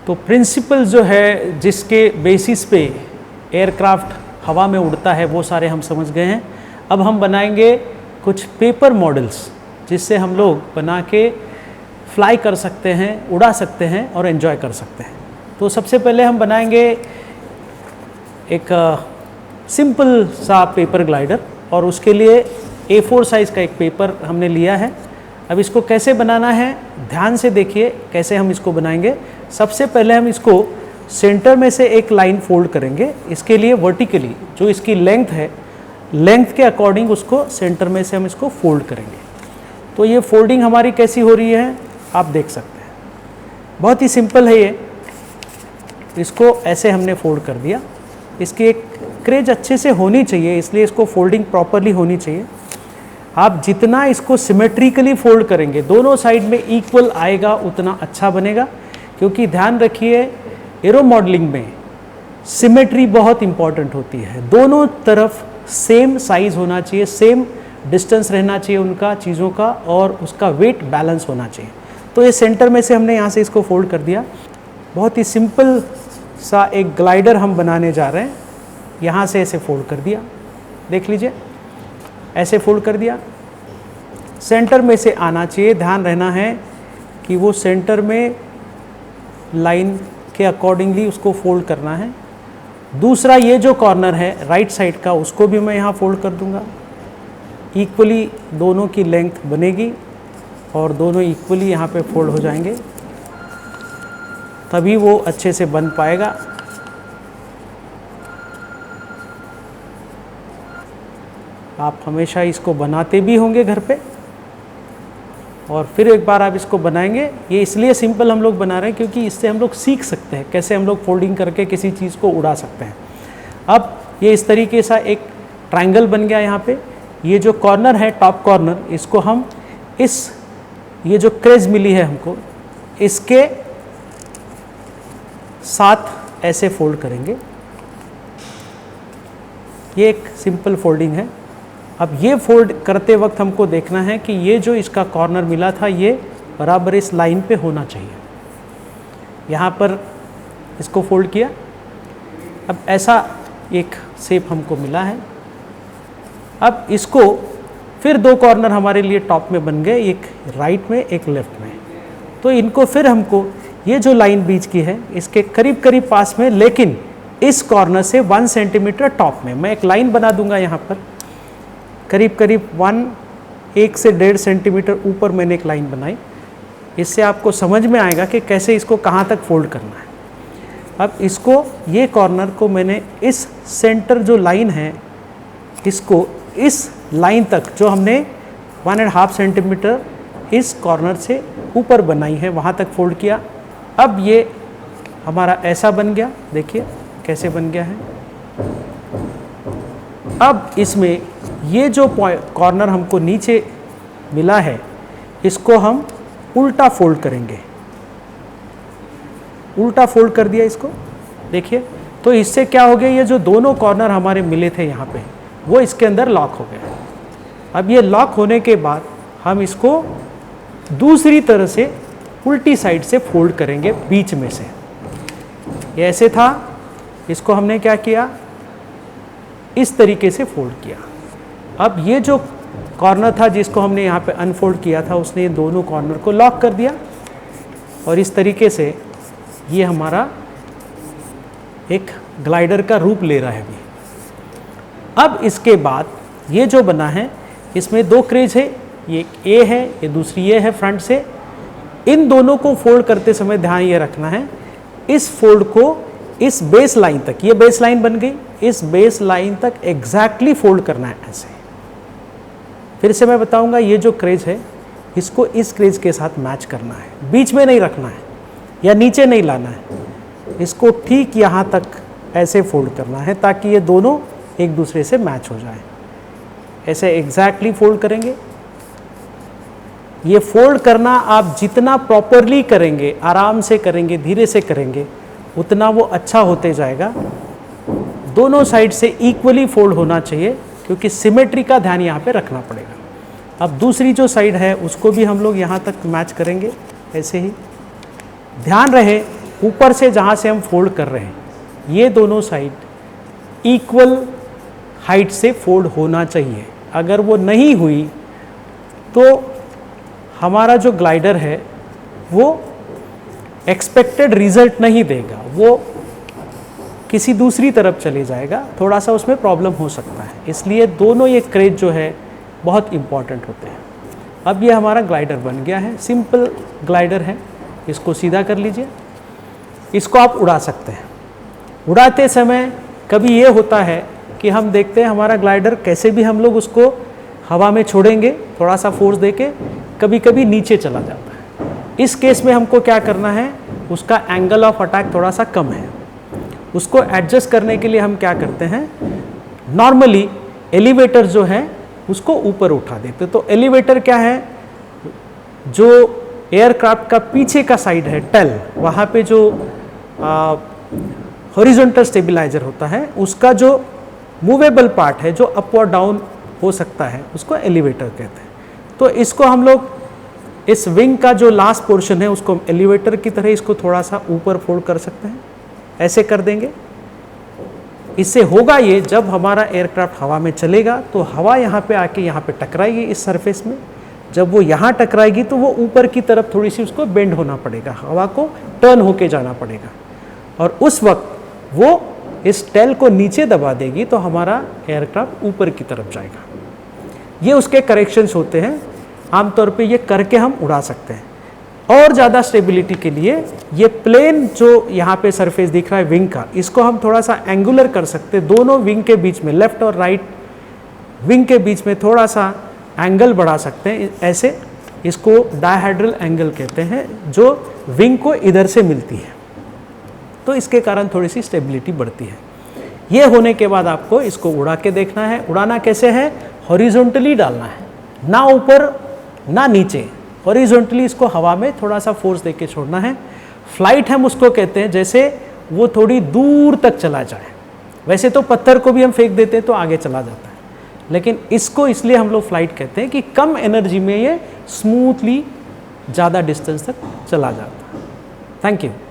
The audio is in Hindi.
तो प्रिंसिपल जो है जिसके बेसिस पे एयरक्राफ्ट हवा में उड़ता है वो सारे हम समझ गए हैं। अब हम बनाएंगे कुछ पेपर मॉडल्स जिससे हम लोग बना के फ्लाई कर सकते हैं, उड़ा सकते हैं और एंजॉय कर सकते हैं। तो सबसे पहले हम बनाएंगे एक सिंपल सा पेपर ग्लाइडर और उसके लिए A4 साइज़ का एक पेपर हमने लिया है। अब इसको कैसे बनाना है ध्यान से देखिए कैसे हम इसको बनाएंगे। सबसे पहले हम इसको सेंटर में से एक लाइन फोल्ड करेंगे। इसके लिए वर्टिकली जो इसकी लेंथ है, लेंथ के अकॉर्डिंग उसको सेंटर में से हम इसको फोल्ड करेंगे। तो ये फोल्डिंग हमारी कैसी हो रही है आप देख सकते हैं, बहुत ही सिंपल है ये। इसको ऐसे हमने फोल्ड कर दिया। इसकी एक क्रेज अच्छे से होनी चाहिए, इसलिए इसको फोल्डिंग प्रॉपरली होनी चाहिए। आप जितना इसको सिमेट्रिकली फोल्ड करेंगे, दोनों साइड में इक्वल आएगा, उतना अच्छा बनेगा। क्योंकि ध्यान रखिए एरो मॉडलिंग में सिमेट्री बहुत इंपॉर्टेंट होती है। दोनों तरफ सेम साइज होना चाहिए, सेम डिस्टेंस रहना चाहिए उनका चीज़ों का, और उसका वेट बैलेंस होना चाहिए। तो ये सेंटर में से हमने यहाँ से इसको फोल्ड कर दिया। बहुत ही सिंपल सा एक ग्लाइडर हम बनाने जा रहे हैं। यहाँ से ऐसे फोल्ड कर दिया, देख लीजिए ऐसे फोल्ड कर दिया। सेंटर में से आना चाहिए, ध्यान रहना है कि वो सेंटर में लाइन के अकॉर्डिंगली उसको फोल्ड करना है। दूसरा ये जो कॉर्नर है राइट साइड का, उसको भी मैं यहाँ फोल्ड कर दूँगा। इक्वली दोनों की लेंथ बनेगी और दोनों इक्वली यहाँ पे फोल्ड हो जाएंगे, तभी वो अच्छे से बन पाएगा। आप हमेशा इसको बनाते भी होंगे घर पे और फिर एक बार आप इसको बनाएंगे। ये इसलिए सिंपल हम लोग बना रहे हैं क्योंकि इससे हम लोग सीख सकते हैं कैसे हम लोग फोल्डिंग करके किसी चीज़ को उड़ा सकते हैं। अब ये इस तरीके से एक ट्रायंगल बन गया। यहाँ पे ये जो कॉर्नर है टॉप कॉर्नर, इसको हम ये जो क्रेज मिली है हमको, इसके साथ ऐसे फोल्ड करेंगे। ये एक सिंपल फोल्डिंग है। अब ये फोल्ड करते वक्त हमको देखना है कि ये जो इसका कॉर्नर मिला था ये बराबर इस लाइन पे होना चाहिए। यहाँ पर इसको फोल्ड किया। अब ऐसा एक शेप हमको मिला है। अब इसको फिर दो कॉर्नर हमारे लिए टॉप में बन गए, एक राइट में एक लेफ्ट में। तो इनको फिर हमको ये जो लाइन बीच की है इसके करीब करीब पास में, लेकिन इस कॉर्नर से 1 सेंटीमीटर टॉप में मैं एक लाइन बना दूंगा। यहाँ पर करीब करीब 1 से 1.5 सेंटीमीटर ऊपर मैंने एक लाइन बनाई। इससे आपको समझ में आएगा कि कैसे इसको कहाँ तक फोल्ड करना है। अब इसको ये कॉर्नर को मैंने इस सेंटर जो लाइन है इसको इस लाइन तक जो हमने 1.5 सेंटीमीटर इस कॉर्नर से ऊपर बनाई है वहाँ तक फोल्ड किया। अब ये हमारा ऐसा बन गया, देखिए कैसे बन गया है। अब इसमें ये जो कॉर्नर हमको नीचे मिला है इसको हम उल्टा फोल्ड करेंगे। उल्टा फोल्ड कर दिया इसको, देखिए। तो इससे क्या हो गया, ये जो दोनों कॉर्नर हमारे मिले थे यहाँ पे वो इसके अंदर लॉक हो गया। अब ये लॉक होने के बाद हम इसको दूसरी तरह से उल्टी साइड से फोल्ड करेंगे बीच में से। ये ऐसे था, इसको हमने क्या किया, इस तरीके से फोल्ड किया। अब ये जो कॉर्नर था जिसको हमने यहाँ पे अनफोल्ड किया था उसने ये दोनों कॉर्नर को लॉक कर दिया और इस तरीके से ये हमारा एक ग्लाइडर का रूप ले रहा है अभी। अब इसके बाद ये जो बना है इसमें 2 क्रेज है, ये ए है, ये दूसरी ये है फ्रंट से। इन दोनों को फोल्ड करते समय ध्यान ये रखना है, इस फोल्ड को इस बेस लाइन तक, ये बेस लाइन बन गई, इस बेस लाइन तक एग्जैक्टली फोल्ड करना है ऐसे। फिर से मैं बताऊंगा, ये जो क्रेज है इसको इस क्रेज के साथ मैच करना है, बीच में नहीं रखना है या नीचे नहीं लाना है, इसको ठीक यहाँ तक ऐसे फोल्ड करना है ताकि ये दोनों एक दूसरे से मैच हो जाए। ऐसे एग्जैक्टली फोल्ड करेंगे। ये फोल्ड करना आप जितना प्रॉपरली करेंगे, आराम से करेंगे, धीरे से करेंगे, उतना वो अच्छा होते जाएगा। दोनों साइड से इक्वली फोल्ड होना चाहिए क्योंकि सिमेट्री का ध्यान यहाँ पे रखना पड़ेगा। अब दूसरी जो साइड है उसको भी हम लोग यहाँ तक मैच करेंगे ऐसे ही। ध्यान रहे ऊपर से जहाँ से हम फोल्ड कर रहे हैं, ये दोनों साइड इक्वल हाइट से फोल्ड होना चाहिए। अगर वो नहीं हुई तो हमारा जो ग्लाइडर है वो एक्सपेक्टेड रिजल्ट नहीं देगा, वो किसी दूसरी तरफ चले जाएगा, थोड़ा सा उसमें प्रॉब्लम हो सकता है। इसलिए दोनों ये क्रेज जो है बहुत इम्पॉर्टेंट होते हैं। अब ये हमारा ग्लाइडर बन गया है, सिंपल ग्लाइडर है। इसको सीधा कर लीजिए, इसको आप उड़ा सकते हैं। उड़ाते समय कभी ये होता है कि हम देखते हैं हमारा ग्लाइडर कैसे भी हम लोग उसको हवा में छोड़ेंगे थोड़ा सा फोर्स देके, कभी कभी नीचे चला जाता है। इस केस में हमको क्या करना है, उसका एंगल ऑफ अटैक थोड़ा सा कम है, उसको एडजस्ट करने के लिए हम क्या करते हैं, नॉर्मली एलिवेटर जो है उसको ऊपर उठा देते। तो एलिवेटर क्या है, जो एयरक्राफ्ट का पीछे का साइड है टेल, वहाँ पे जो हॉरिजॉन्टल स्टेबलाइजर होता है, उसका जो मूवेबल पार्ट है जो अप और डाउन हो सकता है, उसको एलिवेटर कहते हैं। तो इसको हम लोग इस विंग का जो लास्ट पोर्शन है उसको एलिवेटर की तरह इसको थोड़ा सा ऊपर फोल्ड कर सकते हैं, ऐसे कर देंगे। इससे होगा ये, जब हमारा एयरक्राफ्ट हवा में चलेगा तो हवा यहाँ पे आके यहाँ पे टकराएगी इस सरफेस में। जब वो यहाँ टकराएगी तो वो ऊपर की तरफ थोड़ी सी उसको बेंड होना पड़ेगा, हवा को टर्न होके जाना पड़ेगा, और उस वक्त वो इस टेल को नीचे दबा देगी तो हमारा एयरक्राफ्ट ऊपर की तरफ जाएगा। ये उसके करेक्शंस होते हैं, आमतौर पे ये करके हम उड़ा सकते हैं। और ज़्यादा स्टेबिलिटी के लिए ये प्लेन जो यहाँ पे सरफेस दिख रहा है विंग का, इसको हम थोड़ा सा एंगुलर कर सकते हैं। दोनों विंग के बीच में, लेफ्ट और राइट विंग के बीच में थोड़ा सा एंगल बढ़ा सकते हैं, ऐसे इसको डायहेड्रल एंगल कहते हैं, जो विंग को इधर से मिलती है। तो इसके कारण थोड़ी सी स्टेबिलिटी बढ़ती है। ये होने के बाद आपको इसको उड़ा के देखना है। उड़ाना कैसे है, हॉरिजॉन्टली डालना है, ना ऊपर ना नीचे, हॉरिजॉन्टली इसको हवा में थोड़ा सा फोर्स देके छोड़ना है। फ्लाइट हम उसको कहते हैं जैसे वो थोड़ी दूर तक चला जाए। वैसे तो पत्थर को भी हम फेंक देते हैं तो आगे चला जाता है, लेकिन इसको इसलिए हम लोग फ्लाइट कहते हैं कि कम एनर्जी में ये स्मूथली ज़्यादा डिस्टेंस तक चला जाता है। Thank you.